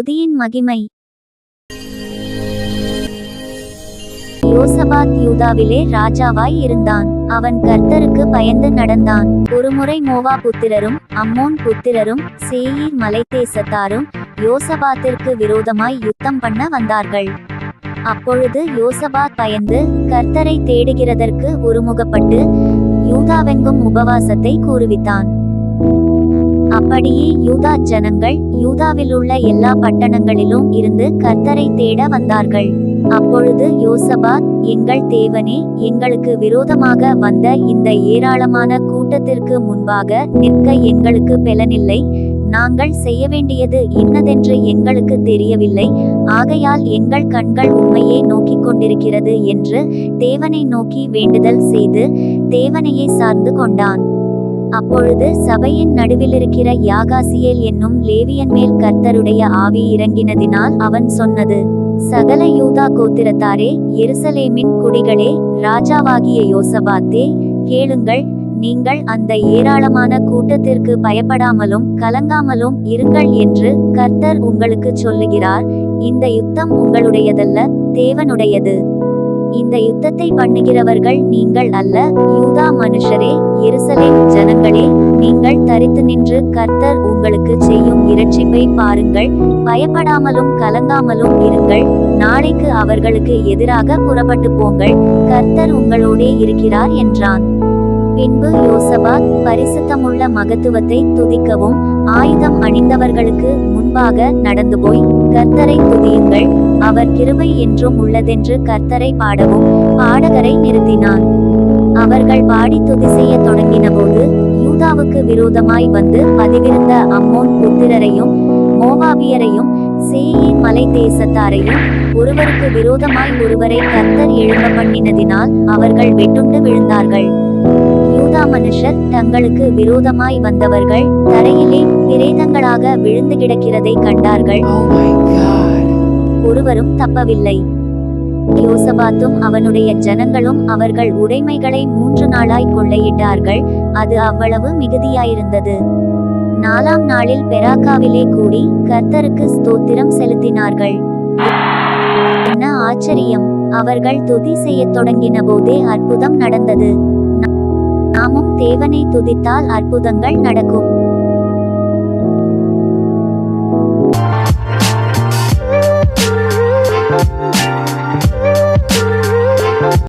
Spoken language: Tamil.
துதியின் மகிமை. யோசபாத் யூதாவிலே ராஜாவாய் இருந்தான். அவன் கர்த்தருக்கு பயந்து நடந்தான். ஒருமுறை மோவா புத்திரரும் அம்மோன் புத்திரரும் சேயீர் மலைத்தேசத்தாரும் யோசபாத்திற்கு விரோதமாய் யுத்தம் பண்ண வந்தார்கள். அப்பொழுது யோசபாத் பயந்து கர்த்தரை தேடுகிறதற்கு ஒருமுகப்பட்டு யூதாவெங்கும் உபவாசத்தை கூறுவித்தான். அப்படியே யூதா ஜனங்கள் யூதாவிலுள்ள எல்லா பட்டணங்களிலும் இருந்து கர்த்தரை தேட வந்தார்கள். அப்பொழுது யோசபாத், எங்கள் தேவனே, எங்களுக்கு விரோதமாக வந்த இந்த ஏராளமான கூட்டத்திற்கு முன்பாக நிற்க எங்களுக்கு பெலனில்லை. நாங்கள் செய்ய வேண்டியது இன்னதென்று எங்களுக்கு தெரியவில்லை. ஆகையால் எங்கள் கண்கள் உம்மையே நோக்கிக் கொண்டிருக்கிறது என்று தேவனை நோக்கி வேண்டுதல் செய்து தேவனையே சார்ந்து கொண்டான். அப்பொழுது சபையின் நடுவிலிருக்கிற யாகாசியேல் என்னும் லேவியன் மேல் கர்த்தருடைய ஆவி இறங்கினதினால் அவன் சொன்னது, சகல யூதா கோத்திரத்தாரே, எருசலேமின் குடிகளே, ராஜாவாகிய யோசபாத்தே, கேளுங்கள். நீங்கள் அந்த ஏராளமான கூட்டத்திற்கு பயப்படாமலும் கலங்காமலும் இருங்கள் என்று கர்த்தர் உங்களுக்கு சொல்லுகிறார். இந்த யுத்தம் உங்களுடையதல்ல, தேவனுடையது. இந்த யுத்தத்தை பண்ணுகிறவர்கள் நீங்கள் அல்ல. யூதா மனுஷரே, எருசலேம் ஜனங்களே, நீங்கள் தரித்து நின்று கர்த்தர் உங்களுக்கு செய்யும் இரட்சிப்பை பாருங்கள். பயப்படாமலும் கலங்காமலும் இருங்கள். நாளைக்கு அவர்களுக்கு எதிராக புறப்பட்டு போங்கள். கர்த்தர் உங்களோடே இருக்கிறார் என்றான். பின்பு யோசபாத் பரிசுத்தமுள்ள மகத்துவத்தை துதிக்கவும் ஆயுதம் அணிந்தவர்களுக்கு முன்பாக நடந்து போய், கர்த்தரை துதியுங்கள், அவர் கிருபை என்றும் உள்ளதென்று கர்த்தரை பாடவும் பாடகரை நிறுத்தினான். அவர்கள் பாடி துதி செய்ய தொடங்கின போது யூதாவுக்கு விரோதமாய் வந்து பதிவிருந்த அம்மோன் புத்திரரையும் மோவாபியரையும் சேயீர் மலை தேசத்தாரையும் ஒருவருக்கு விரோதமாய் ஒருவரை கர்த்தர் எழும்ப பண்ணினதினால் அவர்கள் வெட்டுண்டு விழுந்தார்கள். யூதா மனுஷர் தங்களுக்கு விரோதமாய் வந்தவர்கள் தரையிலே பிரேதங்களாக விழுந்து கிடக்கிறதை கண்டார்கள். ஒருவரும் தப்பவில்லை. யோசபாத்தும் அவனுடைய ஜனங்களும் அவர்கள் உடைமைகளை 3 நாளாய் கொள்ளையிட்டார்கள். அது அவ்வளவு மிகுதியாயிருந்தது. 4ஆம் நாளில் பெராக்காவிலே கூடி கர்த்தருக்கு ஸ்தோத்திரம் செலுத்தினார்கள். என்ன ஆச்சரியம்! அவர்கள் துதி செய்யத் தொடங்கின போதே அற்புதம் நடந்தது. நாமும் தேவனை துதித்தால் அற்புதங்கள் நடக்கும்.